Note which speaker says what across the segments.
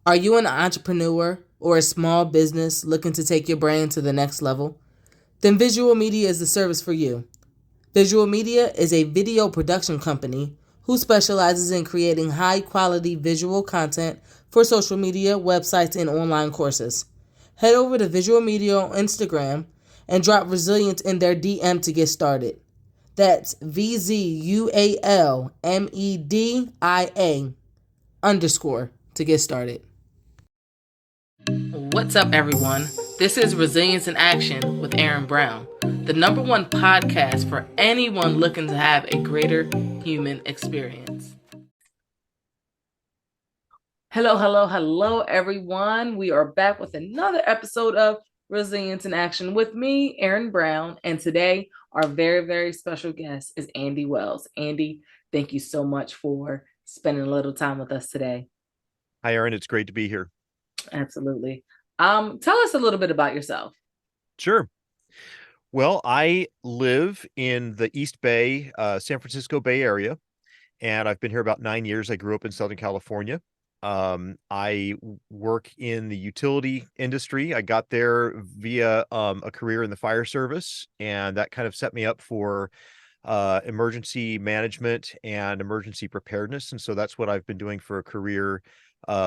Speaker 1: Are you an entrepreneur or a small business looking to take your brand to the next level? Then Visual Media is the service for you. Visual Media is a video production company who specializes in creating high quality visual content for social media, websites, and online courses. Head over to Visual Media on Instagram and drop Resilience in their DM to get started. That's VZUALMEDIA underscore to get started. What's up, everyone? This is Resilience in Action with Erin Brown, the number one podcast for anyone looking to have a greater human experience. Hello, everyone. We are back with another episode of Resilience in Action with me, Erin Brown, and today our very, very special guest is Andy Wells. Andy, thank you so much for spending a little time with us today.
Speaker 2: Hi, Erin. It's great to be here.
Speaker 1: Absolutely. Tell us a little bit about yourself.
Speaker 2: Sure. Well, I live in the East Bay, San Francisco Bay Area, and I've been here about 9 years. I grew up in Southern California. I work in the utility industry. I got there via a career in the fire service, and that kind of set me up for emergency management and emergency preparedness. And so that's what I've been doing for a career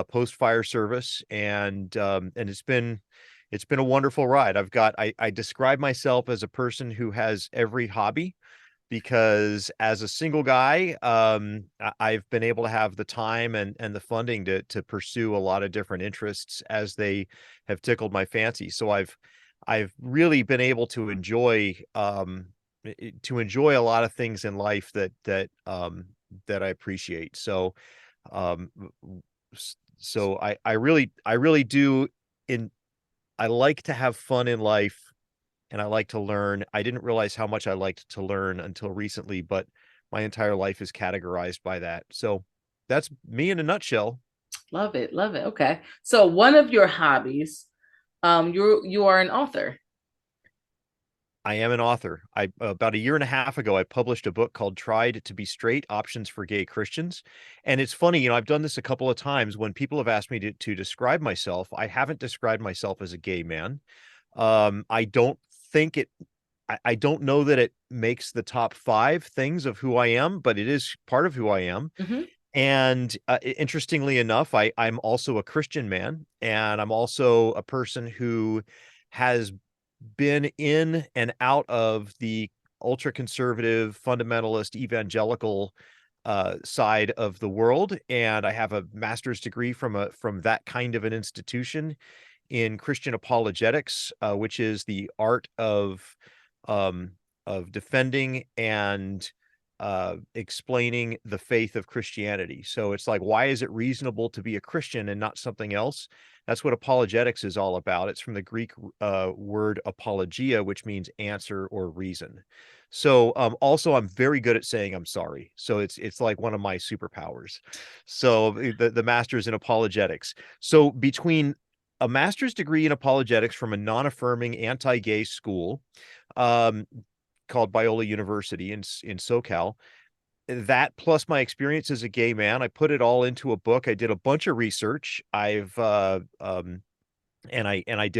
Speaker 2: post fire service, and it's been a wonderful ride. I describe myself as a person who has every hobby because as a single guy, I've been able to have the time and the funding to pursue a lot of different interests as they have tickled my fancy. So I've really been able to enjoy a lot of things in life that I appreciate. Um, I really do in I like to have fun in life, and I like to learn. I didn't realize how much I liked to learn until recently, but my entire life is categorized by that. So that's me in a nutshell.
Speaker 1: Love it, love it. Okay. So one of your hobbies, you are an author.
Speaker 2: I am an author. I About a year and a half ago, I published a book called Tried to Be Straight: Options for Gay Christians. And it's funny, I've done this a couple of times when people have asked me to describe myself. I haven't described myself as a gay man. I don't think it I don't know that it makes the top five things of who I am, but it is part of who I am.
Speaker 1: Mm-hmm.
Speaker 2: And interestingly enough, I'm also a Christian man, and I'm also a person who has been in and out of the ultra conservative, fundamentalist, evangelical side of the world. And I have a master's degree from that kind of an institution in Christian apologetics, which is the art um, of defending and explaining the faith of Christianity. So it's like, why is it reasonable to be a Christian and not something else? That's what apologetics is all about. It's from the Greek word apologia, which means answer or reason. So also, I'm very good at saying I'm sorry. So it's like one of my superpowers. So the master's in apologetics. So between a master's degree in apologetics from a non-affirming anti-gay school um, called Biola University in SoCal, that plus my experience as a gay man, I put it all into a book. I did a bunch of research. I did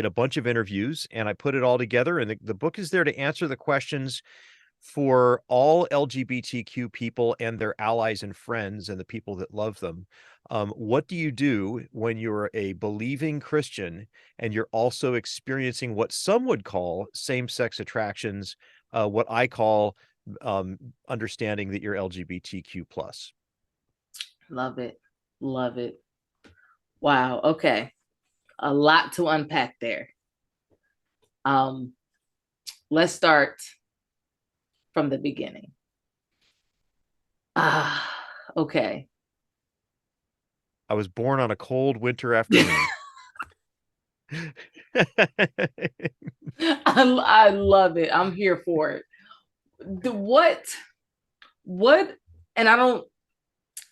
Speaker 2: a bunch of interviews, and I put it all together. And the book is there to answer the questions for all LGBTQ people and their allies and friends and the people that love them. What do you do when you're a believing Christian and you're also experiencing what some would call same-sex attractions, what I call understanding that you're LGBTQ plus?
Speaker 1: Love it. Love it. Wow. Okay. A lot to unpack there. Um, let's start from the beginning. Ah, okay.
Speaker 2: I was born on a cold winter afternoon.
Speaker 1: I love it. I'm here for it. The what and I don't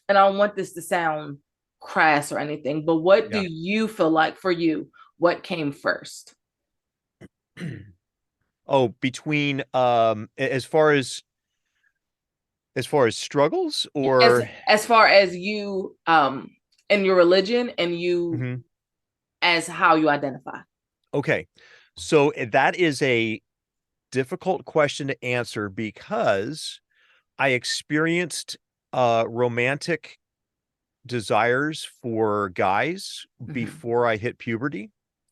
Speaker 1: want this to sound crass or anything, but what do
Speaker 2: Yeah.
Speaker 1: you feel like for you? What came first?
Speaker 2: Oh, between as far as struggles,
Speaker 1: As
Speaker 2: or
Speaker 1: as far as you and your religion and you
Speaker 2: Mhm.
Speaker 1: as how you identify.
Speaker 2: Okay. So that is a difficult question to answer because I experienced romantic desires for guys
Speaker 1: Mm-hmm.
Speaker 2: before I hit puberty,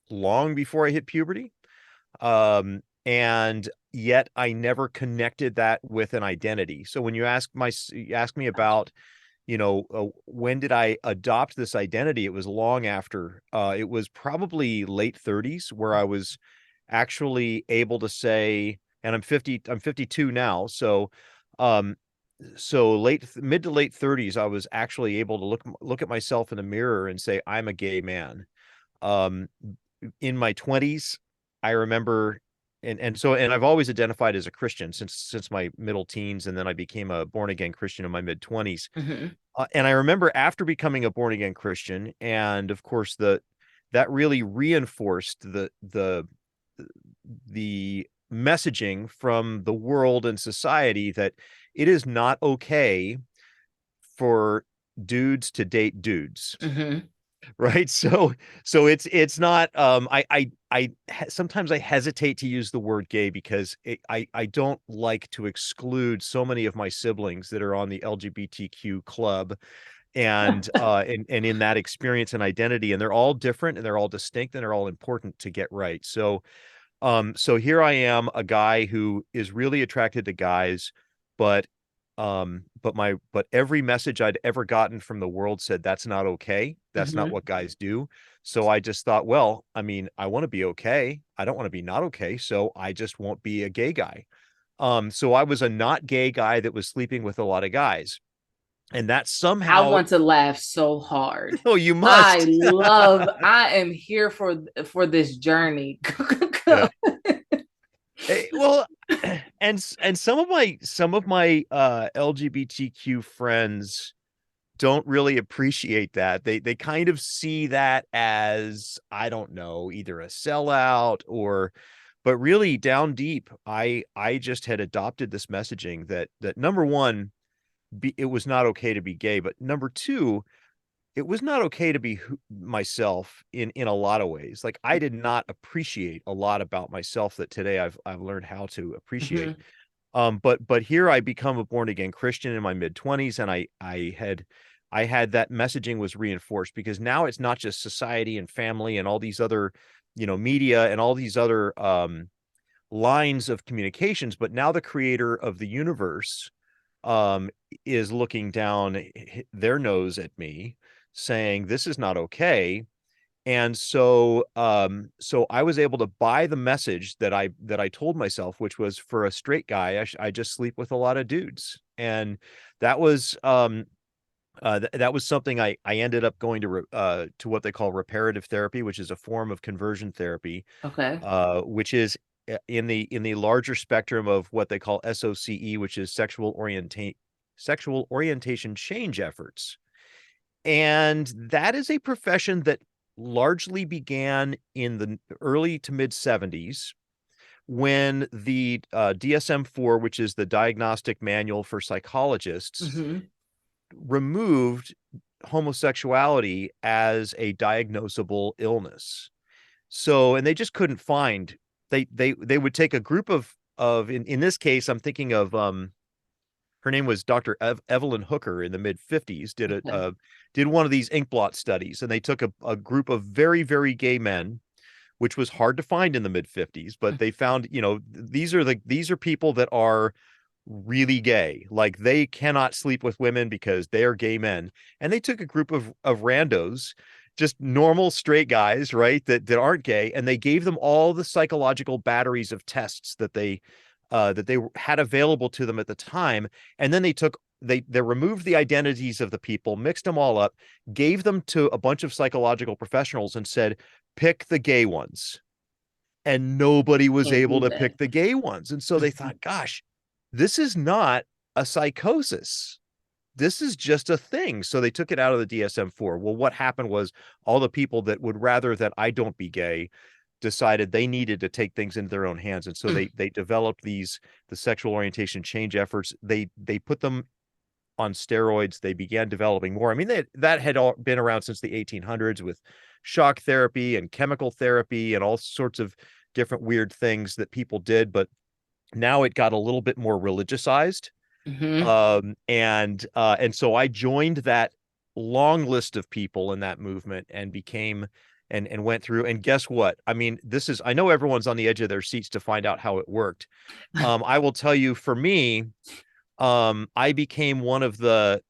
Speaker 2: long before I hit puberty. And yet I never connected that with an identity. So when you ask me
Speaker 1: Gotcha.
Speaker 2: about, when did I adopt this identity? It was long after. It was probably late 30s where I was actually able to say, and I'm 52 now. Um, so mid to late 30s, I was actually able to look at myself in the mirror and say, I'm a gay man. Um, in my 20s, I remember, and I've always identified as a Christian since my middle teens, and then I became a born again Christian in my mid 20s.
Speaker 1: Mm-hmm.
Speaker 2: And I remember after becoming a born again Christian, and of course that really reinforced the messaging from the world and society that it is not okay for dudes to date dudes.
Speaker 1: Mm-hmm.
Speaker 2: Right. So it's not sometimes I hesitate to use the word gay because I don't like to exclude so many of my siblings that are on the LGBTQ club and in that experience and identity, and they're all different and they're all distinct and they're all important to get right. So here I am, a guy who is really attracted to guys, but but every message I'd ever gotten from the world said that's not okay. That's not
Speaker 1: Mm-hmm.
Speaker 2: what guys do. So I just thought, well, I mean, I want to be okay. I don't want to be not okay. So I just won't be a gay guy. So I was a not gay guy that was sleeping with a lot of guys. And that
Speaker 1: I
Speaker 2: somehow,
Speaker 1: want to laugh so hard.
Speaker 2: oh, you must.
Speaker 1: I am here for this journey.
Speaker 2: Yeah. Well, and some of my LGBTQ friends don't really appreciate that. They kind of see that as, I don't know, either a sellout or, but really down deep, I just had adopted this messaging that number one, it was not okay to be gay, but number two, it was not okay to be myself in a lot of ways. Like I did not appreciate a lot about myself that today I've learned how to appreciate.
Speaker 1: Mm-hmm.
Speaker 2: But here I become a born again Christian in my mid 20s, and I had that messaging was reinforced because now it's not just society and family and all these other, media and all these other lines of communications, but now the creator of the universe um is looking down their nose at me saying this is not okay. And so I was able to buy the message that I told myself, which was for a straight guy I just sleep with a lot of dudes. And that was that was something I ended up going to what they call reparative therapy, which is a form of conversion therapy,
Speaker 1: Okay.
Speaker 2: which is in the larger spectrum of what they call SOCE, which is sexual orientation change efforts. And that is a profession that largely began in the early to mid 70s when the DSM-4, which is the Diagnostic Manual for Psychologists,
Speaker 1: Mm-hmm.
Speaker 2: removed homosexuality as a diagnosable illness. So, and they just couldn't find, they would take a group of in this case, I'm thinking of her name was Dr. Evelyn Hooker in the mid 50s,
Speaker 1: Okay.
Speaker 2: did one of these inkblot studies, and they took a group of very, very gay men, which was hard to find in the mid 50s, but they found, these are people that are really gay. Like they cannot sleep with women because they are gay men. And they took a group of randos, just normal straight guys, right, that aren't gay, and they gave them all the psychological batteries of tests that they had available to them at the time. And then they removed the identities of the people, mixed them all up, gave them to a bunch of psychological professionals and said, pick the gay ones. And nobody was
Speaker 1: Can't
Speaker 2: able
Speaker 1: do
Speaker 2: to
Speaker 1: that.
Speaker 2: pick the gay ones. And so they thought, gosh, this is not a psychosis. This is just a thing. So they took it out of the DSM-4. Well, what happened was all the people that would rather that I don't be gay decided they needed to take things into their own hands. And so they developed the sexual orientation change efforts. They put them on steroids. They began developing more. I mean, that had all been around since the 1800s with shock therapy and chemical therapy and all sorts of different weird things that people did. But now it got a little bit more religiousized.
Speaker 1: Mm-hmm.
Speaker 2: And so I joined that long list of people in that movement and became and went through. And guess what? I mean, I know everyone's on the edge of their seats to find out how it worked. I will tell you, for me, I became one of the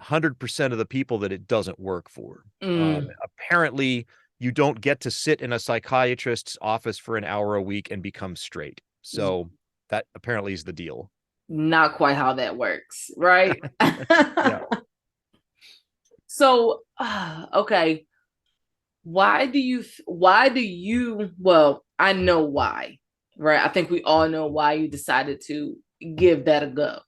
Speaker 2: 100% of the people that it doesn't work for.
Speaker 1: Mm.
Speaker 2: Apparently, you don't get to sit in a psychiatrist's office for an hour a week and become straight. So that apparently is the deal.
Speaker 1: Not quite how that works, right?
Speaker 2: Yeah.
Speaker 1: So, okay. Well, I know why, right? I think we all know why you decided to give that a go.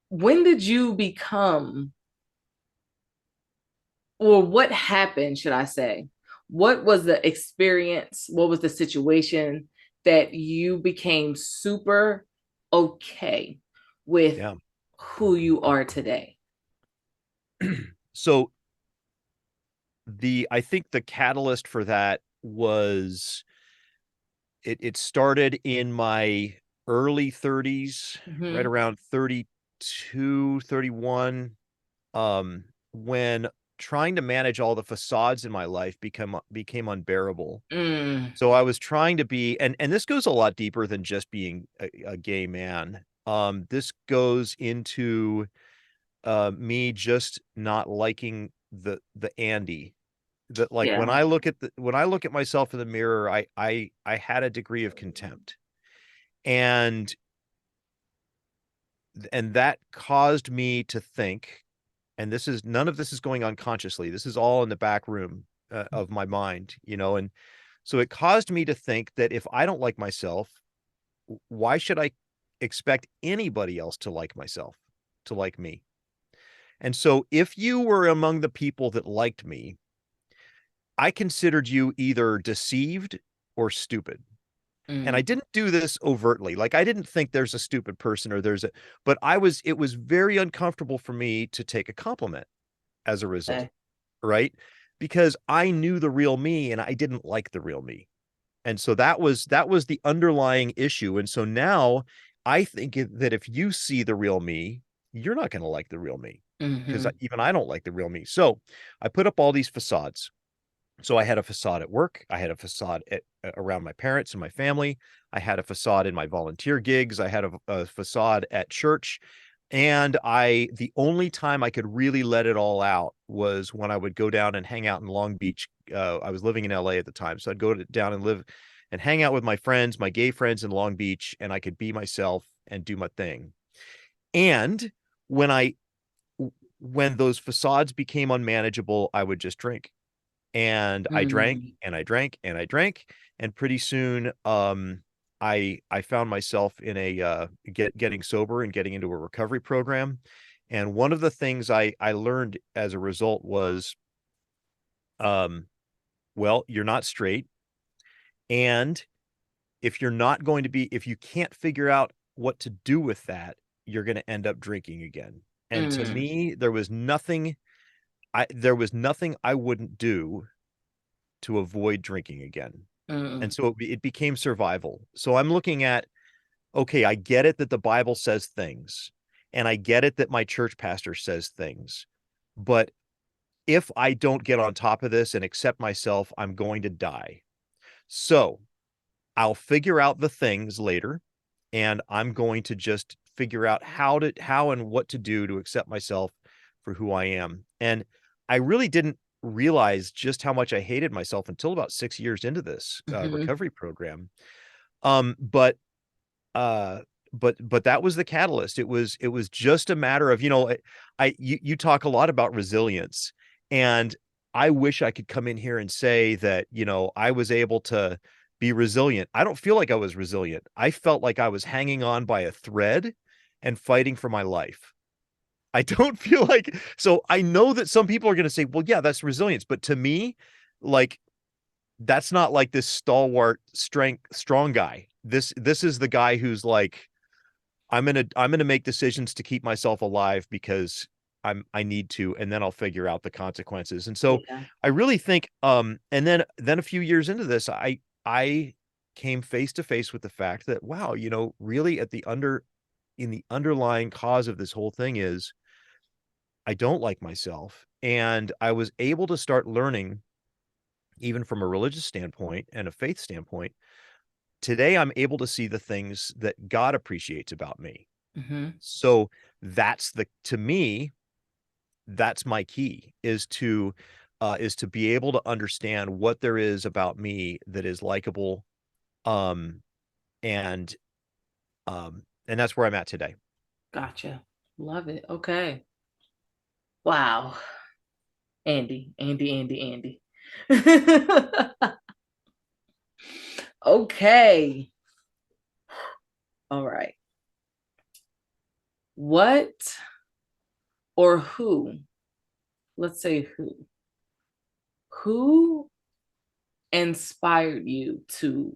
Speaker 1: When did you become, or what happened, should I say? What was the experience? What was the situation that you became super okay with
Speaker 2: Yeah.
Speaker 1: who you are today?
Speaker 2: So I think the catalyst for that was it started in my early 30s, right
Speaker 1: Mm-hmm.
Speaker 2: around 32, 31, when trying to manage all the facades in my life became unbearable.
Speaker 1: Mm.
Speaker 2: So I was trying to be, and this goes a lot deeper than just being a gay man. This goes into me just not liking the Andy. That, like,
Speaker 1: Yeah.
Speaker 2: when I look at myself in the mirror, I had a degree of contempt. And that caused me to think, and none of this is going unconsciously. This is all in the back room of my mind, and so it caused me to think that if I don't like myself, why should I expect anybody else to like myself, to like me? And so if you were among the people that liked me, I considered you either deceived or stupid. And I
Speaker 1: Mm.
Speaker 2: didn't do this overtly. Like, I didn't think there's a stupid person or but it was very uncomfortable for me to take a compliment as a result,
Speaker 1: Okay.
Speaker 2: right? Because I knew the real me and I didn't like the real me. And so that was the underlying issue. And so now I think that if you see the real me, you're not going to like the real me, because
Speaker 1: Mm-hmm.
Speaker 2: even I don't like the real me. So I put up all these facades. So I had a facade at work. I had a facade around my parents and my family. I had a facade in my volunteer gigs. I had a facade at church. And the only time I could really let it all out was when I would go down and hang out in Long Beach. I was living in LA at the time. So I'd down and live and hang out with my friends, my gay friends in Long Beach, and I could be myself and do my thing. And when when those facades became unmanageable, I would just drink. And I drank
Speaker 1: Mm.
Speaker 2: and I drank and I drank, and pretty soon I found myself in getting sober and getting into a recovery program. And one of the things I learned as a result was, um well, you're not straight, and if you can't figure out what to do with that, you're going to end up drinking again. And to
Speaker 1: Mm.
Speaker 2: me, there was nothing I wouldn't do to avoid drinking again.
Speaker 1: Mm.
Speaker 2: And so it became survival. So I'm looking at, okay, I get it that the Bible says things, and I get it that my church pastor says things, but if I don't get on top of this and accept myself, I'm going to die. So I'll figure out the things later, and I'm going to just figure out how and what to do to accept myself for who I am. And I really didn't realize just how much I hated myself until about 6 years into this
Speaker 1: Mm-hmm.
Speaker 2: recovery program. Um, but uh, but that was the catalyst. It was just a matter of, you talk a lot about resilience, and I wish I could come in here and say that, I was able to be resilient. I don't feel like I was resilient. I felt like I was hanging on by a thread and fighting for my life. I don't feel like, so I know that some people are going to say, well, yeah, that's resilience. But to me, like, that's not like this stalwart strong guy. This is the guy who's like, I'm gonna make decisions to keep myself alive because I need to, and then I'll figure out the consequences. And so
Speaker 1: Yeah.
Speaker 2: I really think and then a few years into this, I came face to face with the fact that wow, really in the underlying cause of this whole thing is I don't like myself. And I was able to start learning, even from a religious standpoint and a faith standpoint. Today, I'm able to see the things that God appreciates about me.
Speaker 1: Mm-hmm.
Speaker 2: So to me, that's my key is to be able to understand what there is about me that is likable. Um, and and that's where I'm at today.
Speaker 1: Gotcha. Love it. Okay. Wow. Andy, Andy, Andy, Andy. Okay. All right. What or who? Let's say who inspired you to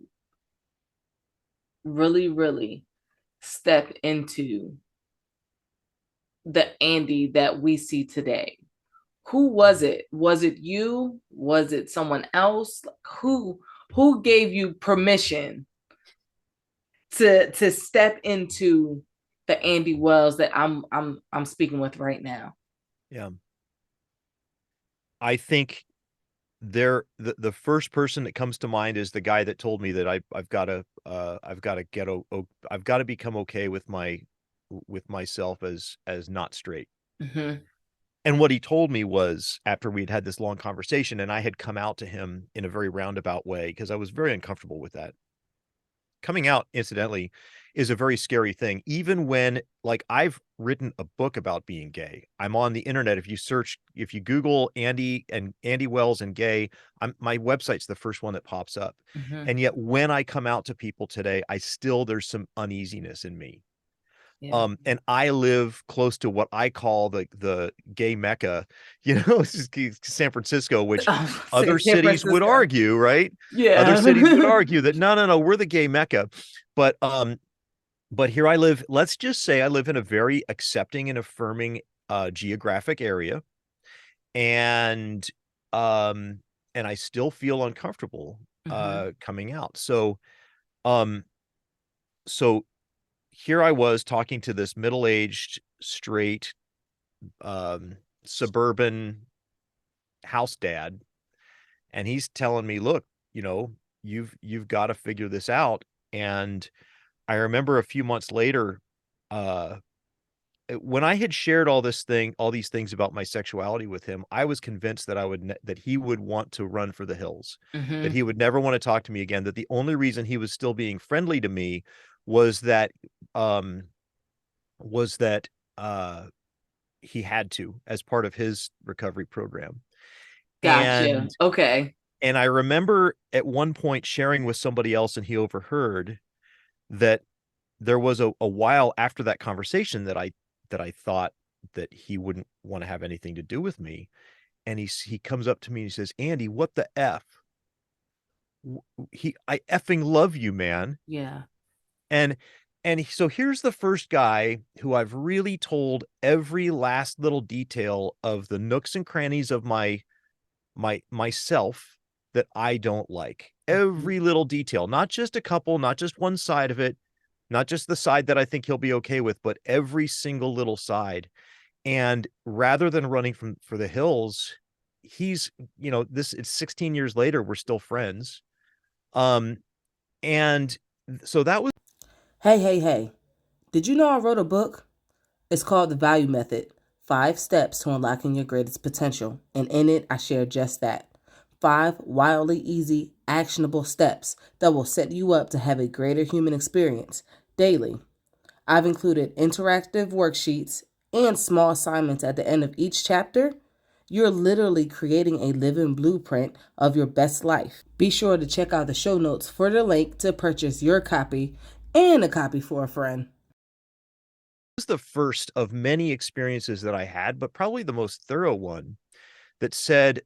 Speaker 1: really, really step into the Andy that we see today? Who was it? Was it you? Was it someone else? Who gave you permission to step into the Andy Wells that I'm speaking with right now?
Speaker 2: Yeah. I think the first person that comes to mind is the guy that told me that I've got to I've got to become okay with myself as not straight.
Speaker 1: Mm-hmm.
Speaker 2: And what he told me was, after we'd had this long conversation and I had come out to him in a very roundabout way because I was very uncomfortable with that. Coming out, incidentally, is a very scary thing. Even when, like, I've written a book about being gay. I'm on the internet. If you Google Andy Wells and gay, my website's the first one that pops up.
Speaker 1: Mm-hmm.
Speaker 2: And yet when I come out to people today, there's some uneasiness in me.
Speaker 1: Yeah.
Speaker 2: And I live close to what I call the gay mecca, this is San Francisco, which
Speaker 1: Say
Speaker 2: other
Speaker 1: San
Speaker 2: cities would
Speaker 1: Francisco.
Speaker 2: argue, right? Other cities would
Speaker 1: Yeah.
Speaker 2: argue that no, no, no, we're the gay mecca. But here I live. Let's just say I live in a very accepting and affirming geographic area, and um, and I still feel uncomfortable
Speaker 1: Mm-hmm.
Speaker 2: coming out. Um, so here I was talking to this middle-aged, straight, suburban house dad, and he's telling me, "Look, you've got to figure this out." And I remember a few months later, uh, when I had shared all these things about my sexuality with him, I was convinced that that he would want to run for the hills, that
Speaker 1: Mm-hmm.
Speaker 2: he would never want to talk to me again. That the only reason he was still being friendly to me was that um, was that uh, he had to as part of his recovery program.
Speaker 1: Gotcha.
Speaker 2: And
Speaker 1: Okay.
Speaker 2: and I remember at one point sharing with somebody else, and he overheard that there was a while after that conversation that I thought that he wouldn't want to have anything to do with me. And he comes up to me and he says, "Andy, what the F? I effing love you, man."
Speaker 1: Yeah.
Speaker 2: And so here's the first guy who I've really told every last little detail of the nooks and crannies of myself that I don't like.
Speaker 1: Mm-hmm.
Speaker 2: Every little detail, not just a couple, not just one side of it, not just the side that I think he'll be okay with, but every single little side. And rather than running for the hills, it's 16 years later, we're still friends. Um, and so that was
Speaker 1: Hey, hey, hey. Did you know I wrote a book? It's called The Value Method: 5 Steps to Unlocking Your Greatest Potential. And in it, I share just that: 5 wildly easy, actionable steps that will set you up to have a greater human experience daily. I've included interactive worksheets and small assignments at the end of each chapter. You're literally creating a living blueprint of your best life. Be sure to check out the show notes for the link to purchase your copy and a copy for a friend.
Speaker 2: the first of many experiences that I had, but probably the most thorough one that said,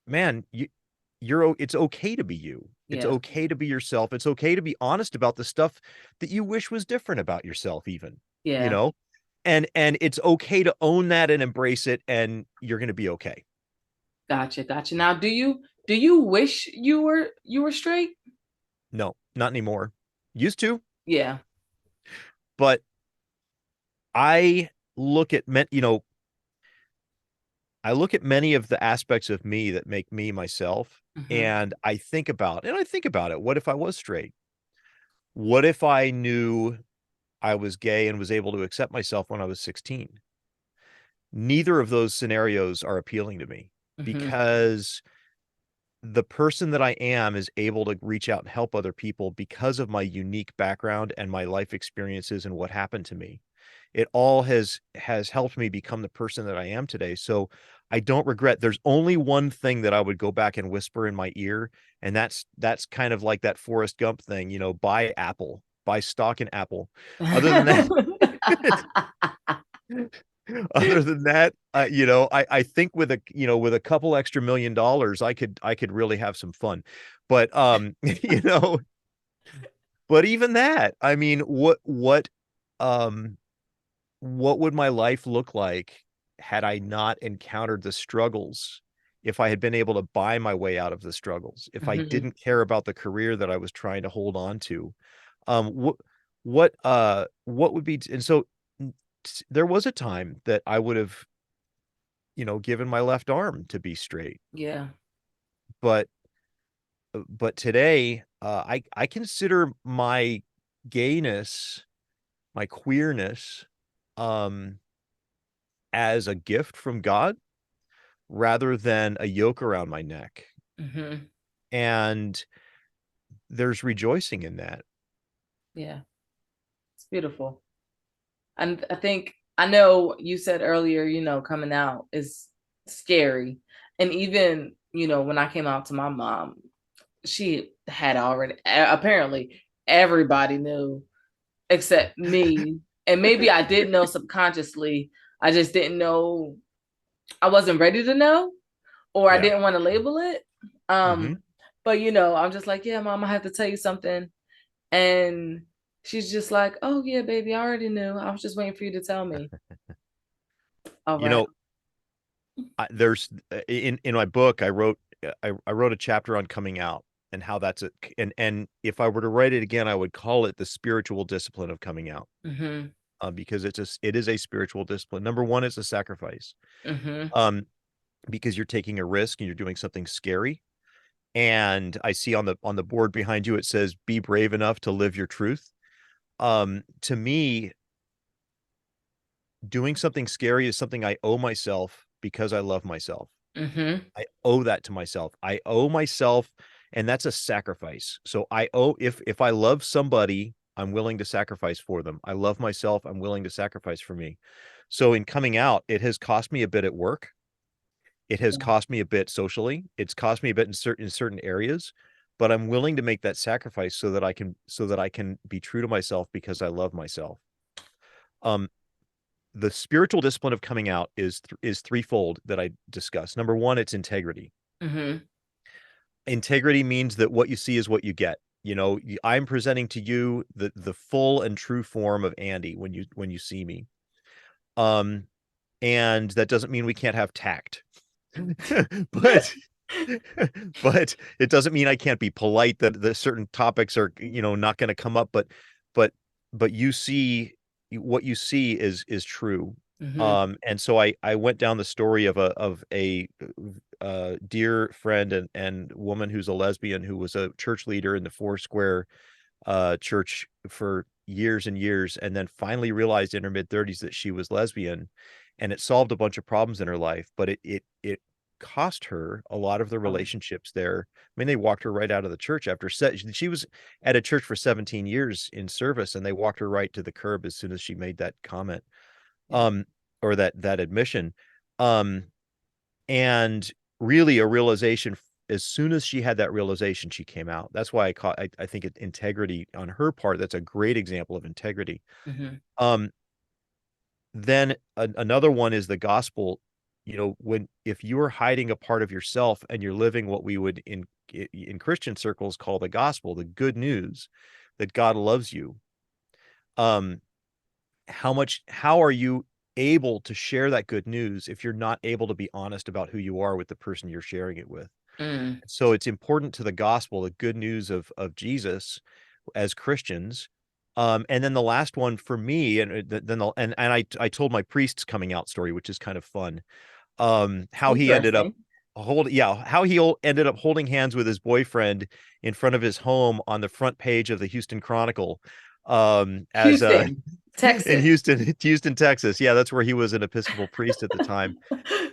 Speaker 2: "Man, it's okay to be you." It's
Speaker 1: Yeah.
Speaker 2: okay to be yourself. It's okay to be honest about the stuff that you wish was different about yourself, even, you
Speaker 1: Yeah.
Speaker 2: know, and it's okay to own that and embrace it, and you're going to be okay.
Speaker 1: Gotcha. Gotcha. Now, do you wish you were straight?
Speaker 2: No, not anymore. Used to,
Speaker 1: Yeah.
Speaker 2: but I look at I look at many of the aspects of me that make me myself,
Speaker 1: Mm-hmm.
Speaker 2: and I think about it. What if I was straight? What if I knew I was gay and was able to accept myself when I was 16? Neither of those scenarios are appealing to me,
Speaker 1: Mm-hmm.
Speaker 2: because the person that I am is able to reach out and help other people because of my unique background and my life experiences and what happened to me. It all has helped me become the person that I am today. So I don't regret. There's only one thing that I would go back and whisper in my ear, and that's kind of like that Forrest Gump thing, buy Apple, buy stock in Apple. Other than that, other than that, I think with a couple extra $1 million, I could really have some fun. But but even that, I mean, um what would my life look like had I not encountered the struggles? If I had been able to buy my way out of the struggles, if I
Speaker 1: Mm-hmm.
Speaker 2: didn't care about the career that I was trying to hold on to, um, what would be, and so there was a time that I would have, given my left arm to be straight,
Speaker 1: Yeah.
Speaker 2: but today, I consider my gayness, my queerness, um, as a gift from God rather than a yoke around my neck.
Speaker 1: Mm-hmm.
Speaker 2: And there's rejoicing in that.
Speaker 1: Yeah. It's beautiful. And I know you said earlier, coming out is scary. And even, when I came out to my mom, she had already, apparently everybody knew except me. And maybe I did know subconsciously. I just didn't know. I wasn't ready to know, or I
Speaker 2: Yeah.
Speaker 1: didn't want to label it.
Speaker 2: Hmm.
Speaker 1: But I'm just like, yeah, mom, I have to tell you something. And she's just like, oh yeah, baby, I already knew. I was just waiting for you to tell me. All
Speaker 2: You
Speaker 1: right.
Speaker 2: know, there's in my book, I wrote a chapter on coming out and how that's it. And if I were to write it again, I would call it the spiritual discipline of coming out,
Speaker 1: Mm-hmm.
Speaker 2: because it is a spiritual discipline. Number one, it's a sacrifice,
Speaker 1: Mm-hmm.
Speaker 2: um, because you're taking a risk and you're doing something scary. And I see on the board behind you, it says, "Be brave enough to live your truth." To me, doing something scary is something I owe myself because I love myself.
Speaker 1: Mm-hmm.
Speaker 2: I owe that to myself. I owe myself, and that's a sacrifice. So I owe, if I love somebody, I'm willing to sacrifice for them. I love myself, I'm willing to sacrifice for me. So in coming out, it has cost me a bit at work. It has cost me a bit socially. It's cost me a bit in certain areas, but I'm willing to make that sacrifice so that I can be true to myself because I love myself. Um, the spiritual discipline of coming out is threefold that I discuss. Number one, it's integrity.
Speaker 1: Mm-hmm.
Speaker 2: Integrity means that what you see is what you get. I'm presenting to you the full and true form of Andy when you see me. Um, and that doesn't mean we can't have tact. but but it doesn't mean I can't be polite, that the certain topics are, not going to come up, but you see, what you see is true.
Speaker 1: Mm-hmm.
Speaker 2: And so I went down the story of a dear friend and woman who's a lesbian, who was a church leader in the Foursquare church for years and years, and then finally realized in her mid-30s that she was lesbian, and it solved a bunch of problems in her life, but it cost her a lot of the
Speaker 1: Oh,
Speaker 2: relationships there. I mean, they walked her right out of the church after she was at a church for 17 years in service, and they walked her right to the curb as soon as she made that comment,
Speaker 1: yeah.
Speaker 2: um, or that admission. Um, and really a realization, as soon as she had that realization, she came out. That's why I think integrity on her part, that's a great example of integrity.
Speaker 1: Mm-hmm.
Speaker 2: Um, then another one is the gospel. When if you are hiding a part of yourself and you're living what we would in Christian circles call the gospel, the good news that God loves you. Um, how are you able to share that good news if you're not able to be honest about who you are with the person you're sharing it with?
Speaker 1: Mm.
Speaker 2: So it's important to the gospel, the good news of Jesus as Christians. And then the last one for me, and then I told my priest's coming out story, which is kind of fun. How he ended up
Speaker 1: Interesting.
Speaker 2: ended up holding hands with his boyfriend in front of his home on the front page of the Houston Chronicle, as
Speaker 1: Houston,
Speaker 2: in
Speaker 1: Texas.
Speaker 2: Houston, Texas. Yeah, that's where he was an Episcopal priest at the time.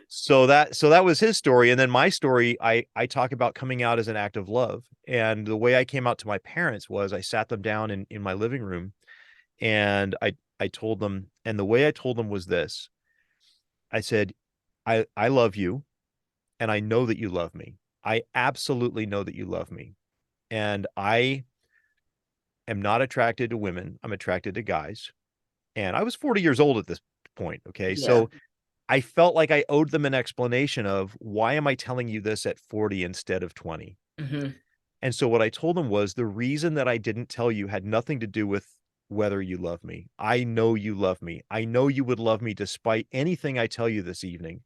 Speaker 2: So that was his story, and then my story, I talk about coming out as an act of love. And the way I came out to my parents was I sat them down in my living room, and I told them, and the way I told them was this. I said, I love you, and I know that you love me. I absolutely know that you love me. And I am not attracted to women. I'm attracted to guys. And I was 40 years old at this point. Okay.
Speaker 1: Yeah.
Speaker 2: So I felt like I owed them an explanation of why am I telling you this at 40 instead of 20?
Speaker 1: Hmm.
Speaker 2: And so what I told them was the reason that I didn't tell you had nothing to do with whether you love me. I know you love me. I know you would love me despite anything I tell you this evening.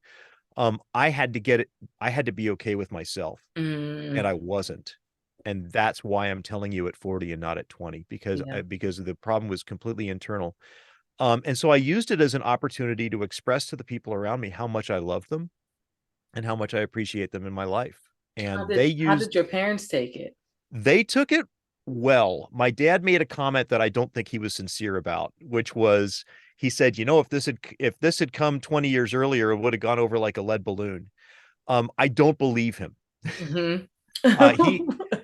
Speaker 2: I had to get it. I had to be okay with myself, and
Speaker 1: Mm.
Speaker 2: I wasn't. And that's why I'm telling you at 40 and not at 20,
Speaker 1: Yeah.
Speaker 2: because the problem was completely internal. And so I used it as an opportunity to express to the people around me how much I love them and how much I appreciate them in my life.
Speaker 1: How
Speaker 2: And
Speaker 1: did your parents take it?
Speaker 2: they took it well. My dad made a comment that I don't think he was sincere about, which was he said, if this had come 20 years earlier, it would have gone over like a lead balloon. I don't believe him.
Speaker 1: Hmm.
Speaker 2: He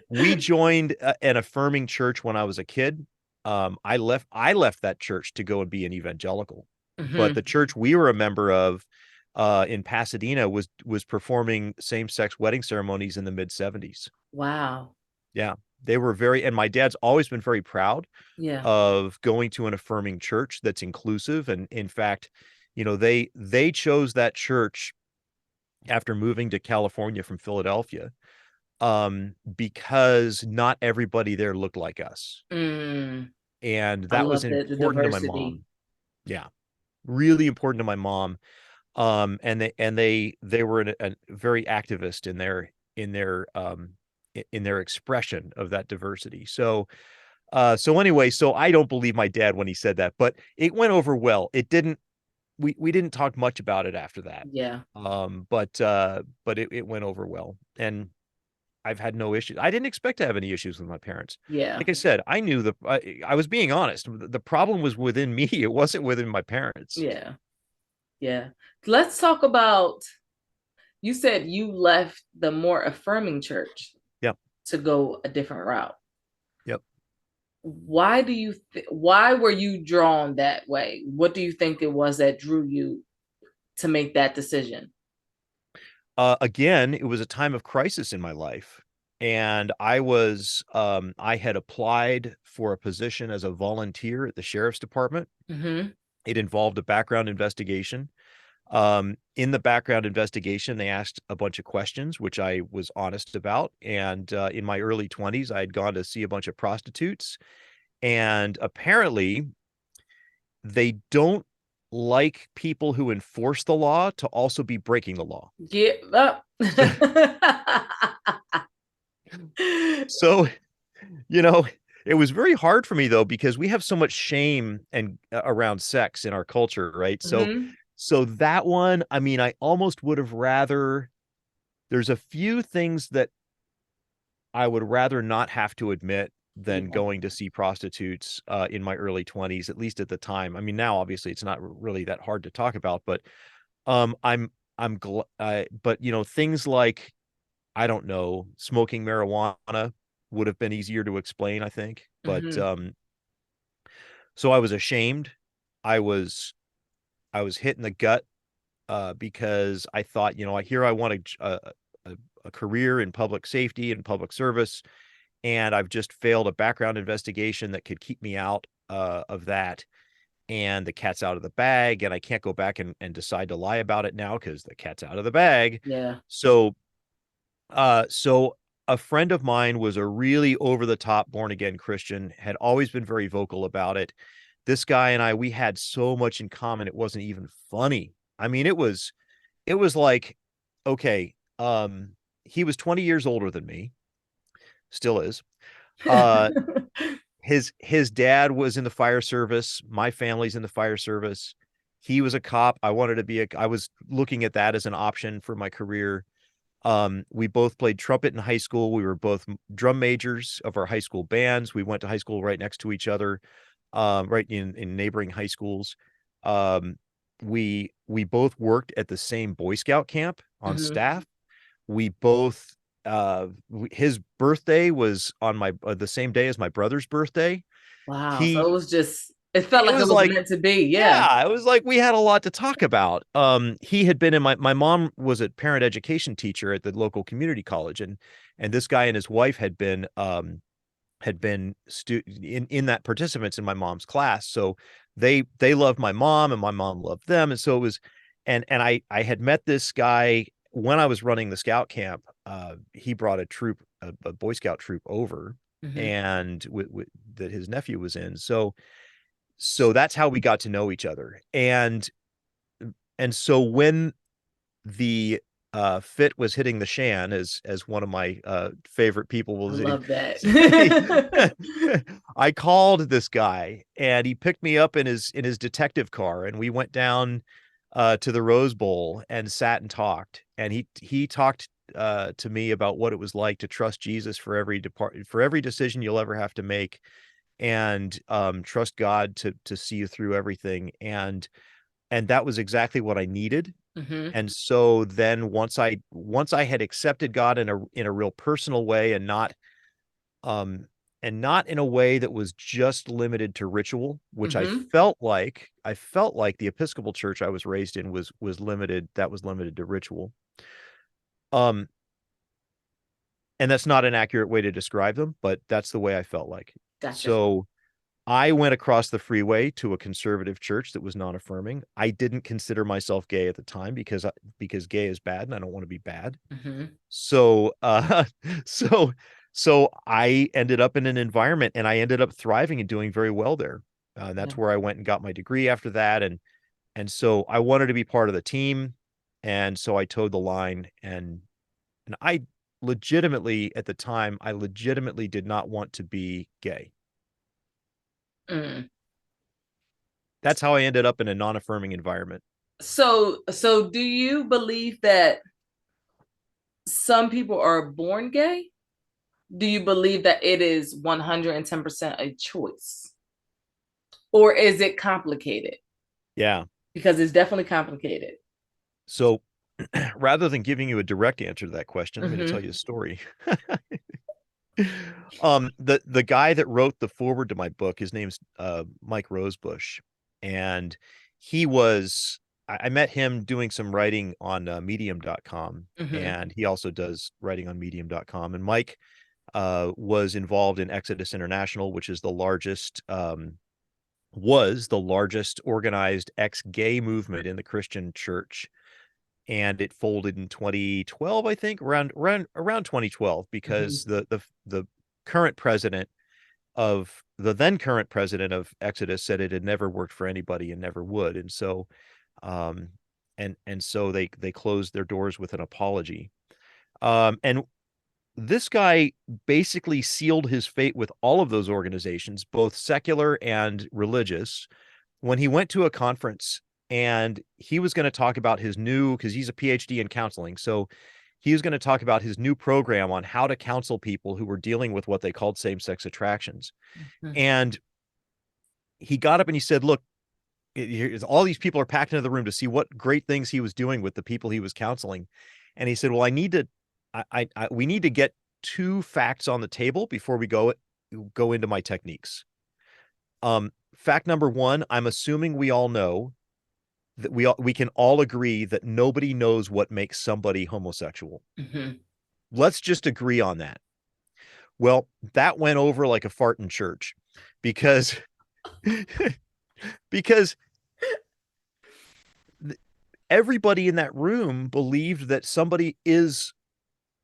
Speaker 2: We joined an affirming church when I was a kid. I left that church to go and be an evangelical. But
Speaker 1: Hmm.
Speaker 2: the church we were a member of in Pasadena was performing same-sex wedding ceremonies in the mid 70s.
Speaker 1: Wow.
Speaker 2: Yeah. They were and my dad's always been very proud
Speaker 1: Yeah.
Speaker 2: of going to an affirming church that's inclusive. And in fact, they chose that church after moving to California from Philadelphia, because not everybody there looked like us.
Speaker 1: Mm.
Speaker 2: And
Speaker 1: I
Speaker 2: that was
Speaker 1: love the
Speaker 2: important to my
Speaker 1: diversity.
Speaker 2: mom. Yeah. Really important to my mom. And they were a very activist in their expression of that diversity. So anyway, so I don't believe my dad when he said that, but it went over well. It didn't we didn't talk much about it after that.
Speaker 1: Yeah.
Speaker 2: But it went over well. And I've had no issues. I didn't expect to have any issues with my parents.
Speaker 1: Yeah.
Speaker 2: Like I said, I knew I was being honest. The problem was within me. It wasn't within my parents.
Speaker 1: Yeah. Yeah. Let's talk about, you said you left the more affirming church
Speaker 2: Yep.
Speaker 1: to go a different route.
Speaker 2: Yep.
Speaker 1: Why were you drawn that way? What do you think it was that drew you to make that decision?
Speaker 2: Again, it was a time of crisis in my life. And I had applied for a position as a volunteer at the sheriff's department.
Speaker 1: Hmm.
Speaker 2: It involved a background investigation. In the background investigation, they asked a bunch of questions, which I was honest about. And in my early 20s, I had gone to see a bunch of prostitutes. And apparently, they don't like people who enforce the law to also be breaking the law.
Speaker 1: Give up.
Speaker 2: So, so you know, it was very hard for me though, because we have so much shame and around sex in our culture, right? So,
Speaker 1: Hmm.
Speaker 2: so that one, I mean, I almost would have rather, there's a few things that I would rather not have to admit than
Speaker 1: Yeah.
Speaker 2: going to see prostitutes in my early 20s, at least at the time. I mean, now obviously it's not really that hard to talk about, but um, I'm but things like, I don't know, smoking marijuana would have been easier to explain, I think. But
Speaker 1: Hmm.
Speaker 2: so I was ashamed. I was I was hit in the gut because I thought, I want a career in public safety and public service, and I've just failed a background investigation that could keep me out of that. And the cat's out of the bag, and I can't go back and decide to lie about it now because the cat's out of the bag.
Speaker 1: Yeah.
Speaker 2: So a friend of mine was a really over the top born again Christian, had always been very vocal about it. This guy and I, we had so much in common. It wasn't even funny. I mean, it was like, okay, he was 20 years older than me, still is. Uh, his dad was in the fire service. My family's in the fire service. He was a cop. I was looking at that as an option for my career. We both played trumpet in high school. We were both drum majors of our high school bands. We went to high school right next to each other, right in neighboring high schools. Um, we both worked at the same Boy Scout camp on
Speaker 1: Hmm.
Speaker 2: staff. We both his birthday was on my the same day as my brother's birthday.
Speaker 1: Wow. So
Speaker 2: He
Speaker 1: it was just, it felt
Speaker 2: it
Speaker 1: like it
Speaker 2: was
Speaker 1: was
Speaker 2: like
Speaker 1: meant to be. Yeah.
Speaker 2: yeah, it was like we had a lot to talk about. He had been in my mom was a parent education teacher at the local community college, and this guy and his wife had been in that participants in my mom's class. So they loved my mom and my mom loved them. And so it was and I had met this guy when I was running the scout camp. He brought a troop, a Boy Scout troop over
Speaker 1: Hmm.
Speaker 2: and that his nephew was in. So that's how we got to know each other. And so when the fit was hitting the shan, as one of my favorite people
Speaker 1: I
Speaker 2: will
Speaker 1: love that.
Speaker 2: say, I called this guy and he picked me up in his detective car and we went down to the Rose Bowl and sat and talked. And he talked to me about what it was like to trust Jesus for every decision you'll ever have to make, and trust God to see you through everything. And that was exactly what I needed.
Speaker 1: Hmm.
Speaker 2: And so then once I had accepted God in a real personal way, um and not in a way that was just limited to ritual, which
Speaker 1: Hmm.
Speaker 2: I felt like the Episcopal church I was raised in was limited, that was limited to ritual. Um and that's not an accurate way to describe them, but that's the way I felt like.
Speaker 1: Gotcha.
Speaker 2: So I went across the freeway to a conservative church that was non-affirming. I didn't consider myself gay at the time because gay is bad and I don't want to be bad.
Speaker 1: Hmm.
Speaker 2: So so so I ended up in an environment and I ended up thriving and doing very well there.
Speaker 1: Yeah.
Speaker 2: That's where I went and got my degree after that, and so I wanted to be part of the team, and so I towed the line, and I legitimately at the time I legitimately did not want to be gay.
Speaker 1: Mm.
Speaker 2: That's how I ended up in a non-affirming environment.
Speaker 1: So do you believe that some people are born gay? Do you believe that it is 110% a choice? Or is it complicated?
Speaker 2: Yeah.
Speaker 1: Because it's definitely complicated.
Speaker 2: So rather than giving you a direct answer to that question, I'm going to tell
Speaker 1: Hmm.
Speaker 2: you a story. The guy that wrote the foreword to my book, his name's Mike Rosebush, and he was I met him doing some writing on medium.com,
Speaker 1: Hmm.
Speaker 2: and he also does writing on medium.com. And Mike was involved in Exodus International, which is the largest was the largest organized ex-gay movement in the Christian church, and it folded in 2012, I think, around 2012,
Speaker 1: Hmm.
Speaker 2: because the current president of the then current president of Exodus said it had never worked for anybody and never would, and so um and so they closed their doors with an apology. And this guy basically sealed his fate with all of those organizations, both secular and religious, when he went to a conference and he was going to talk about his new, because he's a PhD in counseling. So he was going to talk about his new program on how to counsel people who were dealing with what they called same-sex attractions. And he got up and he said, look, all these people are packed into the room to see what great things he was doing with the people he was counseling. And he said, well, we need to get two facts on the table before we go into my techniques. Fact number one, I'm assuming we all know that we can all agree that nobody knows what makes somebody homosexual.
Speaker 1: Hmm.
Speaker 2: Let's just agree on that. Well, that went over like a fart in church, because because everybody in that room believed that somebody is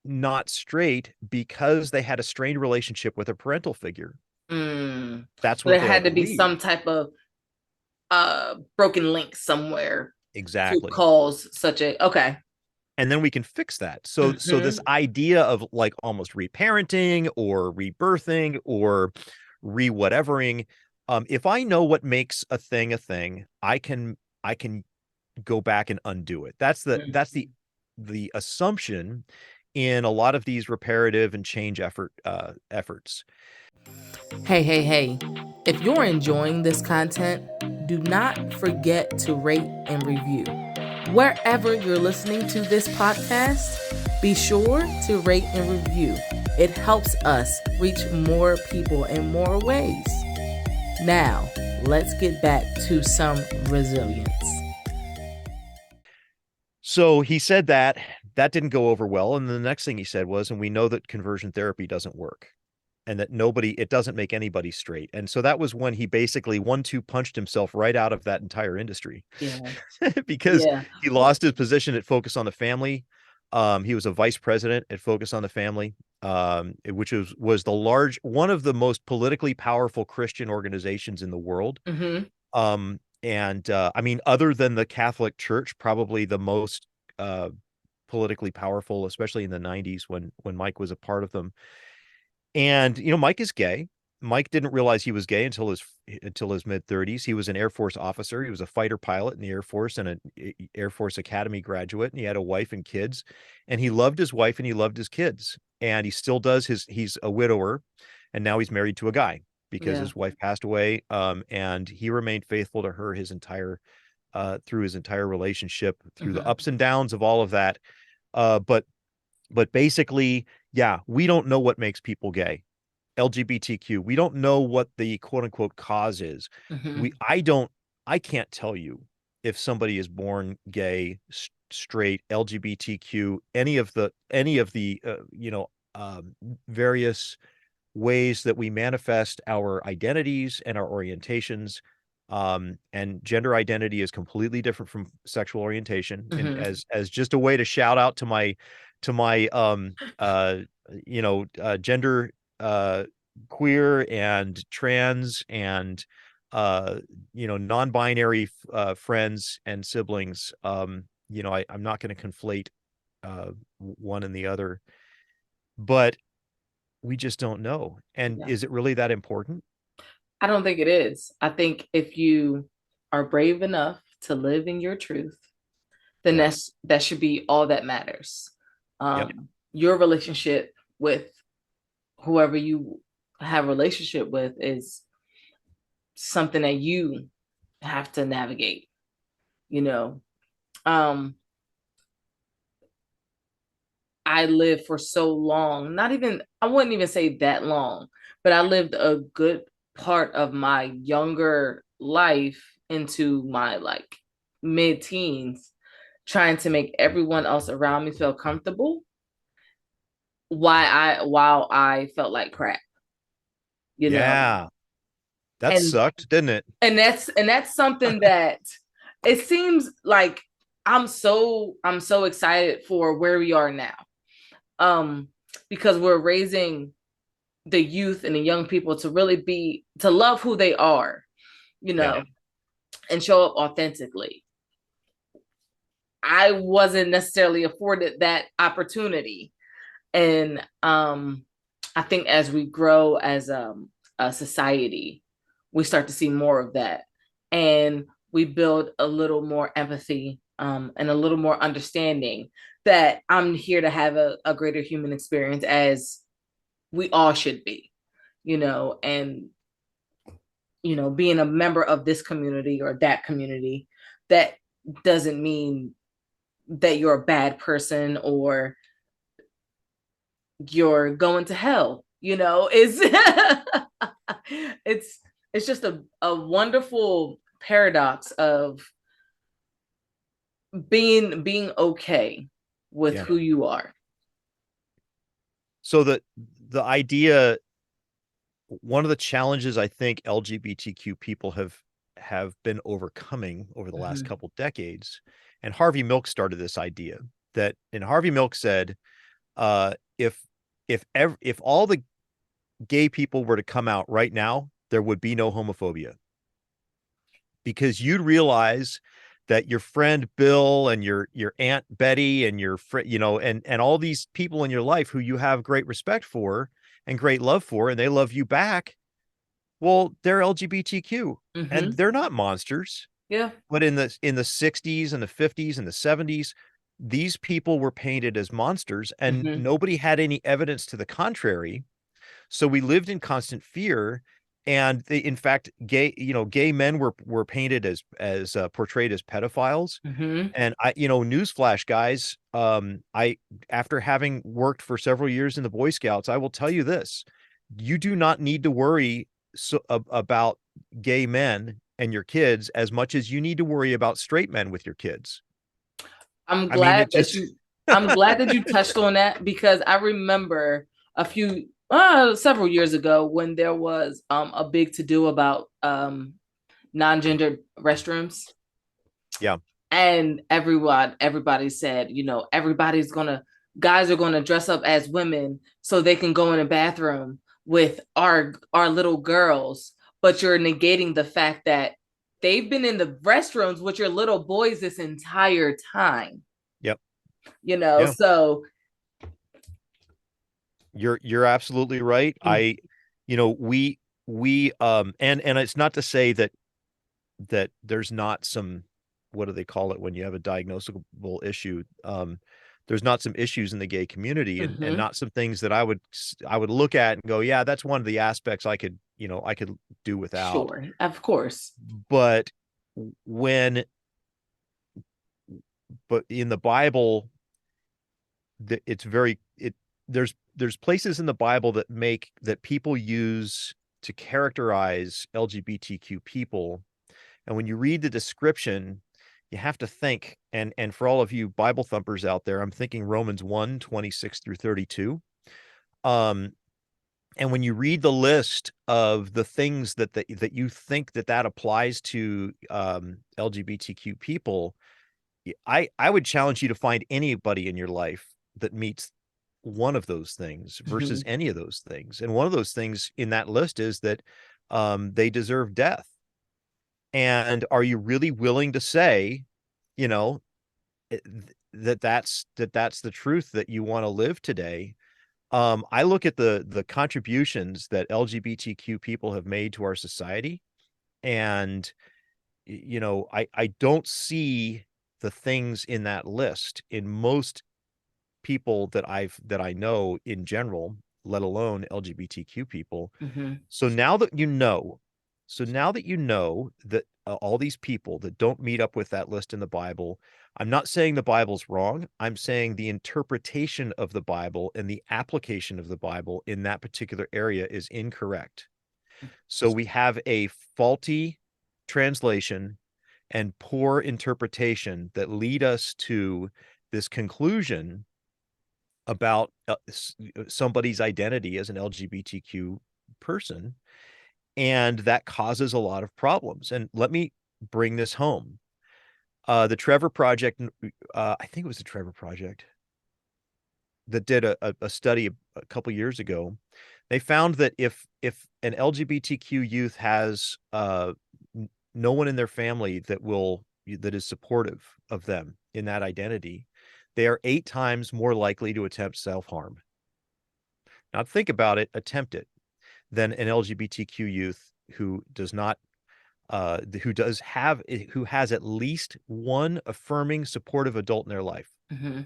Speaker 2: not straight because they had a strained relationship with a parental figure.
Speaker 1: Mm.
Speaker 2: That's
Speaker 1: So
Speaker 2: what
Speaker 1: there
Speaker 2: they all
Speaker 1: had to be
Speaker 2: believed.
Speaker 1: some type of broken link somewhere to
Speaker 2: Exactly.
Speaker 1: cause such a okay.
Speaker 2: And then we can fix that. So this
Speaker 1: Mm-hmm.
Speaker 2: idea of like almost reparenting or rebirthing or re-whatevering, if I know what makes a thing, I can go back and undo it. That's the assumption in a lot of these reparative and change efforts.
Speaker 1: Hey, hey, hey. If you're enjoying this content, do not forget to rate and review. Wherever you're listening to this podcast, be sure to rate and review. It helps us reach more people in more ways. Now, let's get back to some resilience.
Speaker 2: So he said that didn't go over well. And the next thing he said was, and we know that conversion therapy doesn't work and that it doesn't make anybody straight. And so that was when he basically 1-2 punched himself right out of that entire industry
Speaker 1: Yeah.
Speaker 2: because
Speaker 1: Yeah.
Speaker 2: he lost his position at Focus on the Family. He was a vice president at Focus on the Family, which was one of the most politically powerful Christian organizations in the world.
Speaker 1: Mm-hmm.
Speaker 2: And I mean, other than the Catholic Church, probably the most uh, politically powerful, especially in the 90s when Mike was a part of them. And Mike is gay. Mike didn't realize he was gay until his mid 30s. He was an Air Force officer. He was a fighter pilot in the Air Force and an Air Force Academy graduate. And he had a wife and kids. And he loved his wife and he loved his kids. And he still does. He's a widower, and now he's married to a guy because
Speaker 1: Yeah.
Speaker 2: his wife passed away. And he remained faithful to her through his entire relationship, through the
Speaker 1: Mm-hmm.
Speaker 2: ups and downs of all of that. But basically, yeah, we don't know what makes people gay. LGBTQ, we don't know what the quote unquote cause is.
Speaker 1: Mm-hmm.
Speaker 2: I can't tell you if somebody is born gay, straight, LGBTQ, any of the various ways that we manifest our identities and our orientations. And gender identity is completely different from sexual orientation. And
Speaker 1: Mm-hmm.
Speaker 2: as just a way to shout out to my gender queer and trans and non-binary friends and siblings, I'm not going to conflate one and the other, but we just don't know. And
Speaker 1: Yeah.
Speaker 2: is it really that important?
Speaker 1: I don't think it is. I think if you are brave enough to live in your truth, then
Speaker 2: Yeah.
Speaker 1: that should be all that matters.
Speaker 2: Yep.
Speaker 1: Your relationship with whoever you have a relationship with is something that you have to navigate, you know. Um, I lived for so long, not even, I wouldn't even say that long, but I lived a good part of my younger life into my like mid teens, trying to make everyone else around me feel comfortable while I felt like crap, you know.
Speaker 2: Yeah. That
Speaker 1: And
Speaker 2: sucked, didn't it?
Speaker 1: that's something that it seems like I'm so excited for where we are now. Um, because we're raising the youth and the young people to really to love who they are, you
Speaker 2: Yeah.
Speaker 1: know, and show up authentically. I wasn't necessarily afforded that opportunity. And I think as we grow as a society, we start to see more of that. And we build a little more empathy and a little more understanding that I'm here to have a greater human experience as we all should be, and, being a member of this community or that community, that doesn't mean that you're a bad person or you're going to hell. It's it's it's just a wonderful paradox of being okay with
Speaker 2: Yeah.
Speaker 1: who you are.
Speaker 2: So the idea, one of the challenges I think LGBTQ people have been overcoming over the last
Speaker 1: Mm-hmm.
Speaker 2: couple decades, and Harvey Milk started this idea and Harvey Milk said, If if all the gay people were to come out right now, there would be no homophobia, because you'd realize that your friend Bill and your Aunt Betty and your friend, and all these people in your life who you have great respect for and great love for, and they love you back. Well, they're LGBTQ and
Speaker 1: Mm-hmm.
Speaker 2: they're not monsters.
Speaker 1: Yeah.
Speaker 2: But in the 60s and the 50s and the 70s, these people were painted as monsters and
Speaker 1: Mm-hmm.
Speaker 2: nobody had any evidence to the contrary. So we lived in constant fear. And in fact, gay men were painted as portrayed as pedophiles.
Speaker 1: Mm-hmm.
Speaker 2: And newsflash, guys, I after having worked for several years in the Boy Scouts, I will tell you this: you do not need to worry about gay men and your kids as much as you need to worry about straight men with your kids.
Speaker 1: I'm
Speaker 2: I mean,
Speaker 1: glad
Speaker 2: it
Speaker 1: that
Speaker 2: just
Speaker 1: you I'm glad that you touched on that, because I remember several years ago when there was a big to do about non-gendered restrooms.
Speaker 2: yeah,
Speaker 1: And everybody said, guys are gonna dress up as women so they can go in a bathroom with our little girls. But you're negating the fact that they've been in the restrooms with your little boys this entire time.
Speaker 2: yep,
Speaker 1: You know,
Speaker 2: yeah.
Speaker 1: so
Speaker 2: You're absolutely right. And it's not to say that there's not some, what do they call it when you have a diagnosable issue? There's not some issues in the gay community, and
Speaker 1: mm-hmm.
Speaker 2: not some things that I would look at and go, yeah, that's one of the aspects I could do without.
Speaker 1: Sure, of course.
Speaker 2: But when but in the Bible, it's very it there's places in the Bible that people use to characterize LGBTQ people. And when you read the description, you have to think, and for all of you Bible thumpers out there, I'm thinking Romans 1:26 through 32. Um, and when you read the list of the things that you think that applies to LGBTQ people, I would challenge you to find anybody in your life that meets one of those things
Speaker 1: Mm-hmm.
Speaker 2: versus any of those things. And one of those things in that list is that they deserve death. And are you really willing to say, you know, that's the truth that you want to live today? I look at the contributions that LGBTQ people have made to our society, and I don't see the things in that list in most people that I know in general, let alone LGBTQ people.
Speaker 1: Mm-hmm.
Speaker 2: So now that you know, that all these people that don't meet up with that list in the Bible, I'm not saying the Bible's wrong. I'm saying the interpretation of the Bible and the application of the Bible in that particular area is incorrect. So we have a faulty translation and poor interpretation that lead us to this conclusion about somebody's identity as an LGBTQ person, and that causes a lot of problems. And let me bring this home. The Trevor Project, I think it was the Trevor Project that did a study a couple years ago. They found that if an LGBTQ youth has no one in their family that is supportive of them in that identity, they are 8 times more likely to attempt self-harm. Now think about it, attempt it, than an LGBTQ youth who does not who has at least one affirming supportive adult in their life.
Speaker 1: Mm-hmm.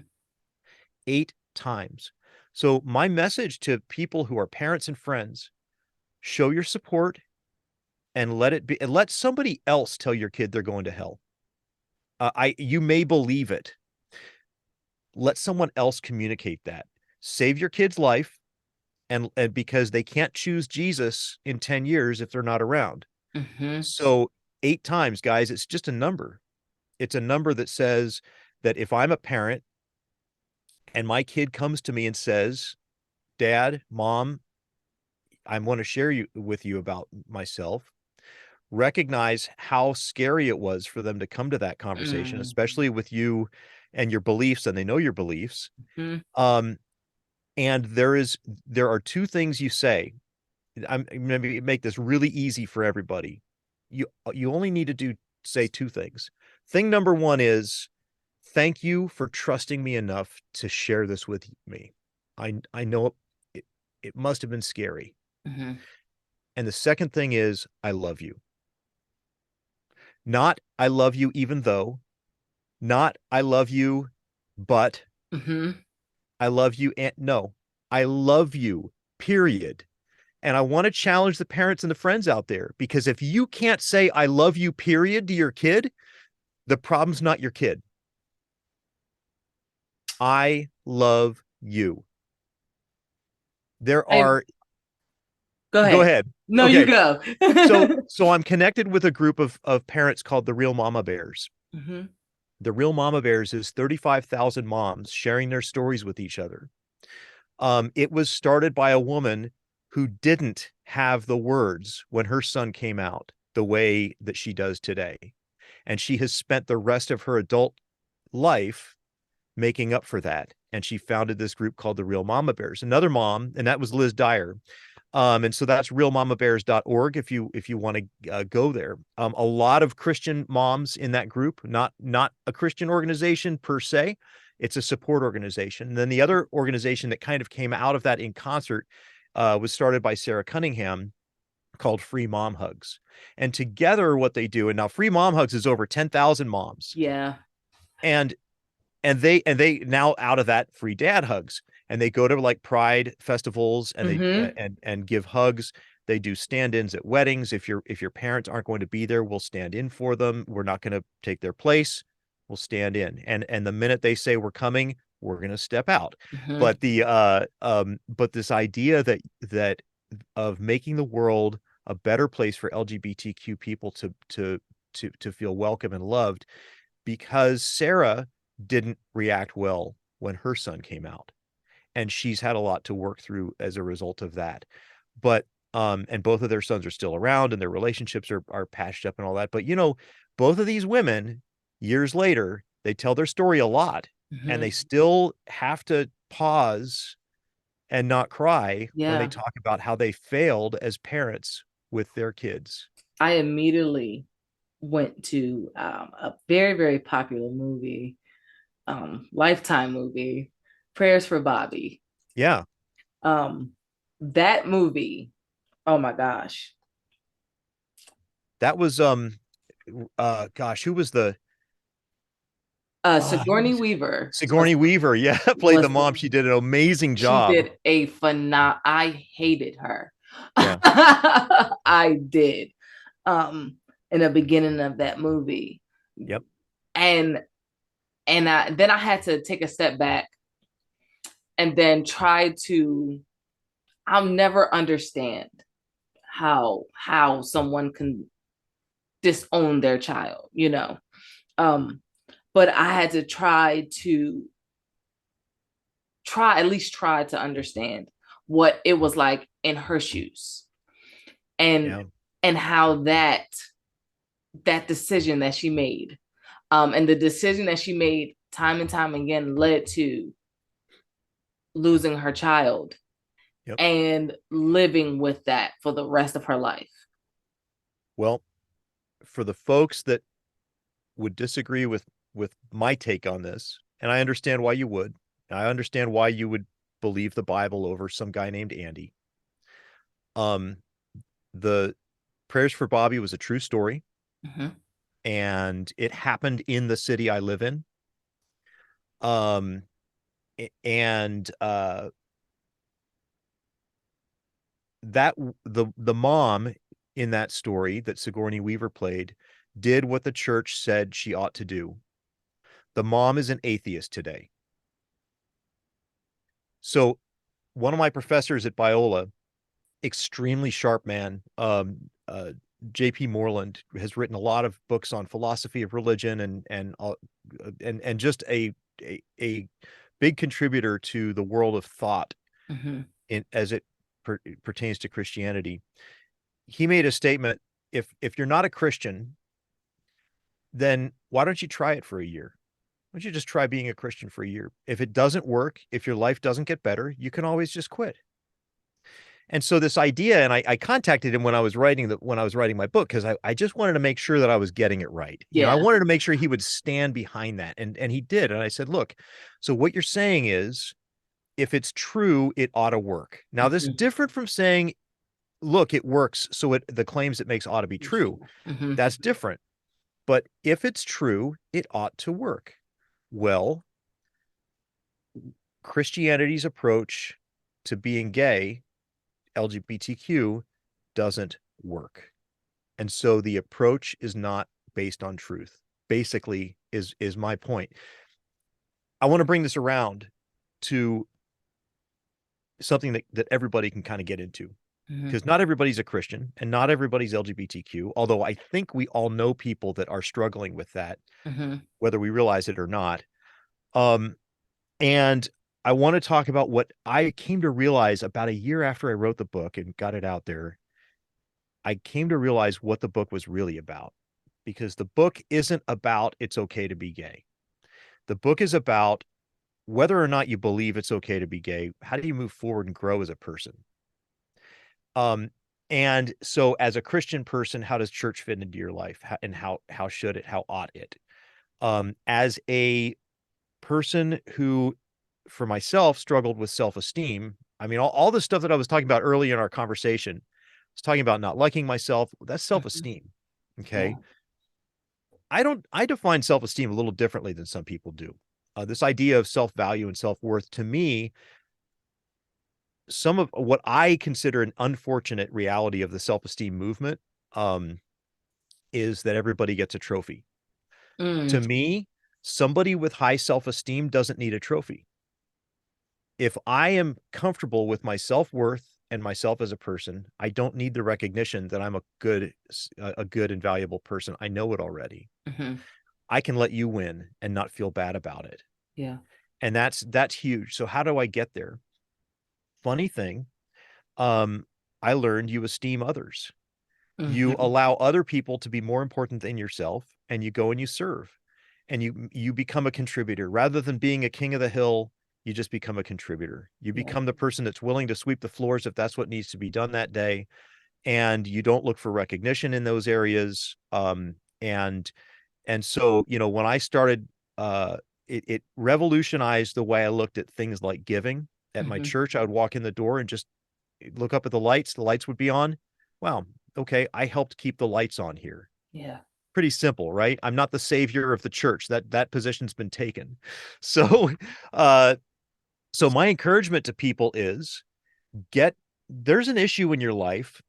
Speaker 2: 8 times. So my message to people who are parents and friends: show your support and let somebody else tell your kid they're going to hell. You may believe it. Let someone else communicate that. Save your kid's life, and because they can't choose Jesus in 10 years if they're not around.
Speaker 1: Mm-hmm.
Speaker 2: So 8 times, guys, it's just a number. It's a number that says that if I'm a parent and my kid comes to me and says, Dad, Mom, I want to share with you about myself, recognize how scary it was for them to come to that conversation,
Speaker 1: Mm-hmm.
Speaker 2: especially with you and your beliefs, and they know your beliefs.
Speaker 1: Mm-hmm.
Speaker 2: Um, And there are two things you say. I'm going to make this really easy for everybody. You only need to say two things. Thing number one is, thank you for trusting me enough to share this with me. I know it must have been scary.
Speaker 1: Mm-hmm.
Speaker 2: And the second thing is, I love you. Not I love you even though, not I love you, but
Speaker 1: Mm-hmm.
Speaker 2: I love you. And no, I love you, period. And I want to challenge the parents and the friends out there, because if you can't say I love you, period, to your kid, the problem's not your kid. I love you. There
Speaker 1: I
Speaker 2: are,
Speaker 1: Go
Speaker 2: go
Speaker 1: ahead.
Speaker 2: ahead.
Speaker 1: No, you
Speaker 2: Okay.
Speaker 1: go.
Speaker 2: So I'm connected with a group of parents called the Real Mama Bears.
Speaker 1: Mm-hmm.
Speaker 2: The Real Mama Bears is 35,000 moms sharing their stories with each other. It was started by a woman who didn't have the words when her son came out the way that she does today. And she has spent the rest of her adult life making up for that. And she founded this group called the Real Mama Bears. Another mom, and that was Liz Dyer. And so that's realmamabears.org if you want to go there. A lot of Christian moms in that group, not a Christian organization per se. It's a support organization. And then the other organization that kind of came out of that in concert was started by Sarah Cunningham, called Free Mom Hugs. And together what they do, and now Free Mom Hugs is over 10,000 moms.
Speaker 1: Yeah.
Speaker 2: And they now, out of that, Free Dad Hugs, and they go to like pride festivals and they
Speaker 1: Mm-hmm.
Speaker 2: and give hugs. They do stand-ins at weddings. If your parents aren't going to be there, we'll stand in for them. We're not going to take their place. We'll stand in. And the minute they say we're coming, we're going to step out.
Speaker 1: Mm-hmm.
Speaker 2: But this idea that of making the world a better place for LGBTQ people to feel welcome and loved, because Sarah didn't react well when her son came out, and she's had a lot to work through as a result of that. But and both of their sons are still around, and their relationships are patched up and all that. But both of these women, years later, they tell their story a lot, and
Speaker 1: Mm-hmm.
Speaker 2: they still have to pause and not cry when they
Speaker 1: Yeah.
Speaker 2: talk about how they failed as parents with their kids.
Speaker 1: I immediately went to a very, very popular movie, Lifetime movie, Prayers for Bobby.
Speaker 2: Yeah,
Speaker 1: Um, that movie, oh my gosh.
Speaker 2: that was gosh, who was the who
Speaker 1: Sigourney
Speaker 2: was it?
Speaker 1: Weaver
Speaker 2: Sigourney Weaver, yeah, played the
Speaker 1: was
Speaker 2: mom. She did an amazing
Speaker 1: she
Speaker 2: job.
Speaker 1: did a phenomenal. I hated her.
Speaker 2: Yeah.
Speaker 1: I did. In the beginning of that movie,
Speaker 2: Yep.
Speaker 1: and then I had to take a step back and then try to. I'll never understand how someone can disown their child, Um, but I had to at least try to understand what it was like in her shoes, and
Speaker 2: Yeah.
Speaker 1: and how that decision that she made, and the decision that she made time and time again led to losing her child
Speaker 2: Yep.
Speaker 1: and living with that for the rest of her life.
Speaker 2: Well, for the folks that would disagree with my take on this, and I understand why you would. I understand why you would believe the Bible over some guy named Andy. Um, the Prayers for Bobby was a true story,
Speaker 1: Mm-hmm.
Speaker 2: and it happened in the city I live in. Um, and that the mom in that story that Sigourney Weaver played did what the church said she ought to do. The mom is an atheist today. So one of my professors at Biola, extremely sharp man, J.P. Moreland, has written a lot of books on philosophy of religion and just a big contributor to the world of thought
Speaker 1: Mm-hmm.
Speaker 2: as it pertains to Christianity. He made a statement: if you're not a Christian, then why don't you try it for a year? don't you just try being a Christian for a year? If it doesn't work, if your life doesn't get better, you can always just quit. And so this idea, and I contacted him when I was writing my book, because I just wanted to make sure that I was getting it right. I
Speaker 1: Yeah.
Speaker 2: wanted to make sure he would stand behind that. And he did. And I said, look, so what you're saying is, if it's true, it ought to work. Now, this
Speaker 1: Mm-hmm.
Speaker 2: different from saying, look, it works, so the claims it makes ought to be true.
Speaker 1: Mm-hmm.
Speaker 2: That's different. But if it's true, it ought to work. Well, Christianity's approach to being gay, LGBTQ, doesn't work. And so the approach is not based on truth, basically, is my point. I want to bring this around to something that everybody can kind of get into,
Speaker 1: Mm-hmm.
Speaker 2: because not everybody's a Christian and not everybody's LGBTQ, although I think we all know people that are struggling with that,
Speaker 1: Mm-hmm.
Speaker 2: whether we realize it or not. Um, and I want to talk about what I came to realize about a year after I wrote the book and got it out there. I came to realize what the book was really about, because the book isn't about it's okay to be gay. The book is about whether or not you believe it's okay to be gay. How do you move forward and grow as a person? Um, and so as a Christian person, how does church fit into your life? And how should it, how ought it? As a person who, for myself, struggled with self-esteem. I mean, all the stuff that I was talking about early in our conversation, I was talking about not liking myself. That's
Speaker 1: Mm-hmm.
Speaker 2: self-esteem.
Speaker 1: Yeah.
Speaker 2: Okay. I define self-esteem a little differently than some people do. This idea of self-value and self-worth, to me, some of what I consider an unfortunate reality of the self-esteem movement, um, is that everybody gets a trophy. To
Speaker 1: Mm.
Speaker 2: me, somebody with high self-esteem doesn't need a trophy. If I am comfortable with my self-worth and myself as a person, I don't need the recognition that I'm a good and valuable person. I know it already.
Speaker 1: Mm-hmm.
Speaker 2: I can let you win and not feel bad about it.
Speaker 1: Yeah.
Speaker 2: And that's huge. So how do I get there? Funny thing, um, I learned you esteem others. You
Speaker 1: Mm-hmm.
Speaker 2: allow other people to be more important than yourself, and you go and you serve, and you become a contributor. Rather than being a king of the hill, you just become a contributor. You
Speaker 1: Yeah.
Speaker 2: become the person that's willing to sweep the floors if that's what needs to be done that day, and you don't look for recognition in those areas. And so, when I started, it revolutionized the way I looked at things like giving. At my
Speaker 1: Mm-hmm.
Speaker 2: church, I would walk in the door and just look up at the lights would be on. Wow, okay, I helped keep the lights on here.
Speaker 1: Yeah.
Speaker 2: Pretty simple, right? I'm not the savior of the church. That position's been taken. So, uh, so my encouragement to people is, get there's an issue in your life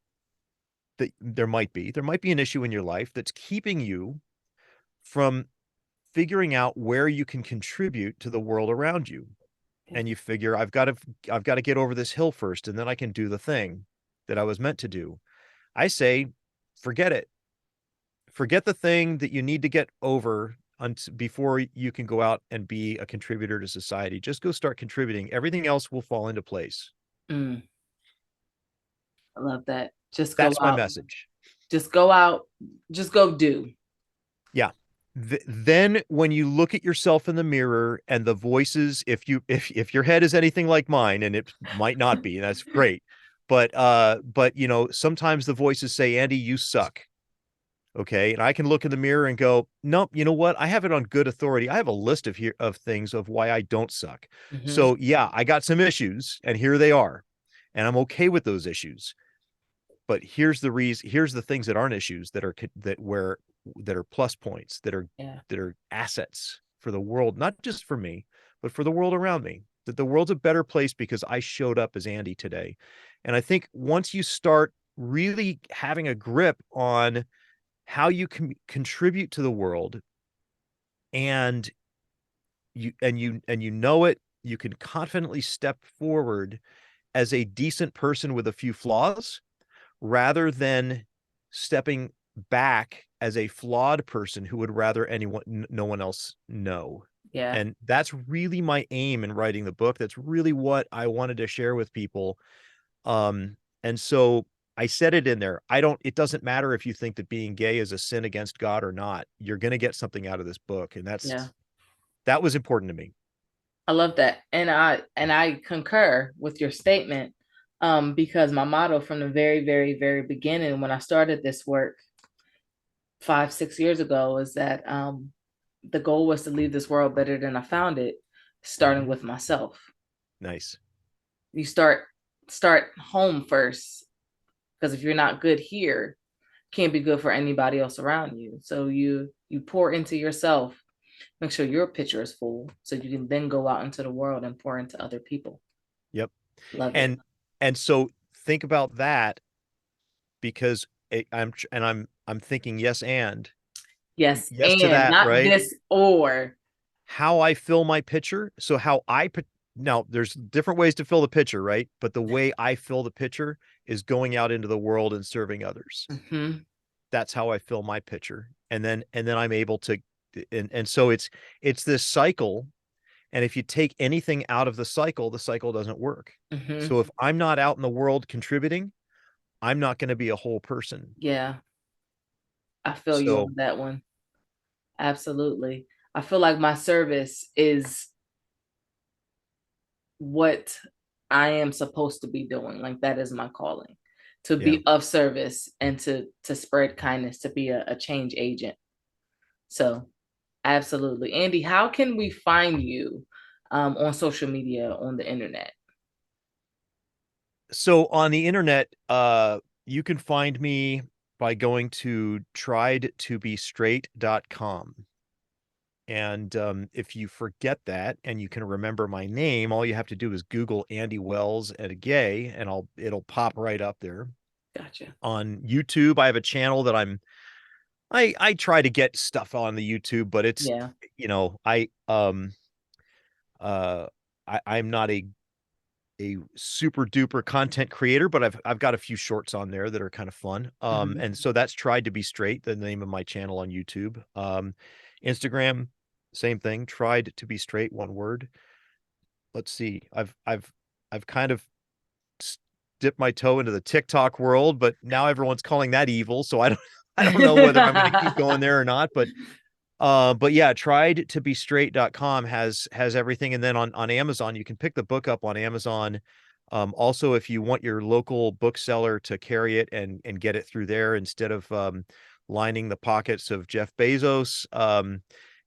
Speaker 2: that there might be an issue in your life that's keeping you from figuring out where you can contribute to the world around you.
Speaker 1: Yeah.
Speaker 2: And you figure, I've got to get over this hill first, and then I can do the thing that I was meant to do. I say, forget it. Forget the thing that you need to get over before you can go out and be a contributor to society. Just go start contributing. Everything else will fall into place.
Speaker 1: Mm. I love that. Just go
Speaker 2: That's my
Speaker 1: out.
Speaker 2: message.
Speaker 1: Just go out. Just go do.
Speaker 2: Yeah. Then when you look at yourself in the mirror and the voices, if your head is anything like mine, and it might not be, that's great. But sometimes the voices say, Andy, you suck. Okay. And I can look in the mirror and go, nope, you know what? I have it on good authority. I have a list of things of why I don't suck.
Speaker 1: Mm-hmm.
Speaker 2: So yeah, I got some issues, and here they are. And I'm okay with those issues. But here's the things that aren't issues, that are plus points,
Speaker 1: Yeah.
Speaker 2: that are assets for the world, not just for me, but for the world around me. That the world's a better place because I showed up as Andy today. And I think once you start really having a grip on how you can contribute to the world, and you know it, you can confidently step forward as a decent person with a few flaws, rather than stepping back as a flawed person who would rather no one else know.
Speaker 1: Yeah.
Speaker 2: And that's really my aim in writing the book. That's really what I wanted to share with people. And so I said it in there. It doesn't matter if you think that being gay is a sin against God or not. You're going to get something out of this book. And
Speaker 1: Yeah.
Speaker 2: That was important to me.
Speaker 1: I love that. And I concur with your statement, because my motto from the very, very, very beginning when I started this work 5-6 years ago is that the goal was to leave this world better than I found it, starting with myself.
Speaker 2: Nice.
Speaker 1: You start home first, because if you're not good here, can't be good for anybody else around you. So you pour into yourself, make sure your pitcher is full, so you can then go out into the world and pour into other people.
Speaker 2: Yep.
Speaker 1: Love
Speaker 2: and
Speaker 1: it.
Speaker 2: and so think about that, because I'm thinking
Speaker 1: Yes,
Speaker 2: yes to
Speaker 1: and
Speaker 2: that,
Speaker 1: not
Speaker 2: right?
Speaker 1: this or.
Speaker 2: How I fill my pitcher. So now there's different ways to fill the pitcher, right? But the way I fill the pitcher is going out into the world and serving others.
Speaker 1: Mm-hmm.
Speaker 2: That's how I fill my pitcher. And then I'm able to, and so it's this cycle. And if you take anything out of the cycle doesn't work.
Speaker 1: Mm-hmm.
Speaker 2: So if I'm not out in the world contributing, I'm not going to be a whole person.
Speaker 1: Yeah. I feel you
Speaker 2: So
Speaker 1: on that one. Absolutely. I feel like my service is what I am supposed to be doing. Like that is my calling, to
Speaker 2: yeah.
Speaker 1: be of service and to spread kindness, to be a change agent. So absolutely. Andy, how can we find you on social media, on the internet?
Speaker 2: So on the internet, you can find me by going to triedtobestraight.com. And if you forget that and you can remember my name, all you have to do is Google Andy Wells and a gay, and it'll pop right up there.
Speaker 1: Gotcha.
Speaker 2: On YouTube, I have a channel that I try to get stuff on the YouTube, but it's,
Speaker 1: Yeah.
Speaker 2: I'm not a super duper content creator, but I've got a few shorts on there that are kind of fun.
Speaker 1: Mhm.
Speaker 2: And so that's Tried to Be Straight, the name of my channel on YouTube. Instagram, same thing, Tried to Be Straight, one word. Let's see. I've kind of dipped my toe into the TikTok world, but now everyone's calling that evil, so I don't know whether I'm going to keep going there or not, but yeah, triedtobestraight.com has everything. And then on Amazon, you can pick the book up on Amazon. Also, if you want your local bookseller to carry it and get it through there instead of lining the pockets of Jeff Bezos,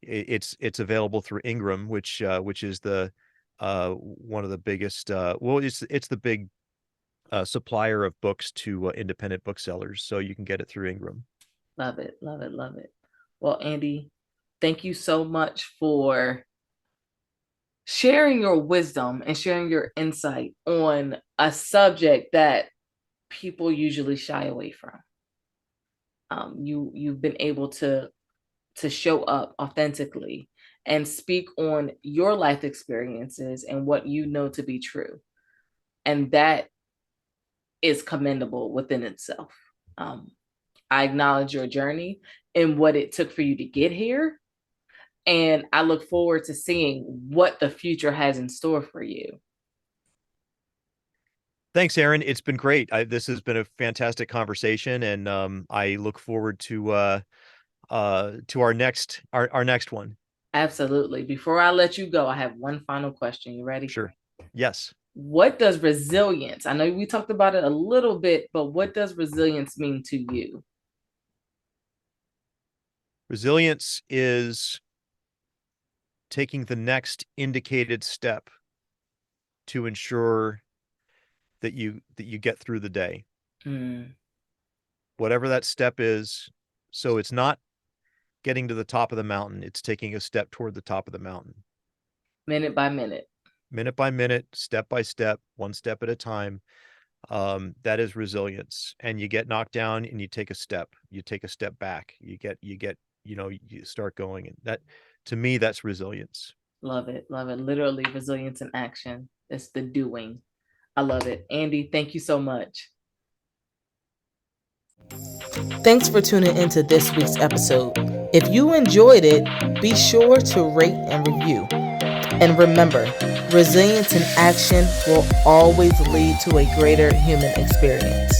Speaker 2: it's available through Ingram, which is the one of the biggest, it's the big supplier of books to independent booksellers. So you can get it through Ingram.
Speaker 1: Love it, love it, love it. Well, Andy, thank you so much for sharing your wisdom and sharing your insight on a subject that people usually shy away from. You've been able to show up authentically and speak on your life experiences and what you know to be true, and that is commendable within itself. I acknowledge your journey and what it took for you to get here. And I look forward to seeing what the future has in store for you.
Speaker 2: Thanks, Erin. It's been great. This has been a fantastic conversation, and I look forward to our next one.
Speaker 1: Absolutely. Before I let you go, I have one final question. You ready?
Speaker 2: Sure. Yes.
Speaker 1: What does resilience, I know we talked about it a little bit, but what does resilience mean to you?
Speaker 2: Resilience is taking the next indicated step to ensure that you get through the day. Whatever that step is. So it's not getting to the top of the mountain. It's taking a step toward the top of the mountain.
Speaker 1: Minute by minute.
Speaker 2: Minute by minute, step by step, one step at a time. That is resilience. And you get knocked down and you take a step back. You start going. And that, to me, that's resilience.
Speaker 1: Love it. Love it. Literally resilience in action. It's the doing. I love it. Andy, thank you so much. Thanks for tuning into this week's episode. If you enjoyed it, be sure to rate and review. And remember, resilience in action will always lead to a greater human experience.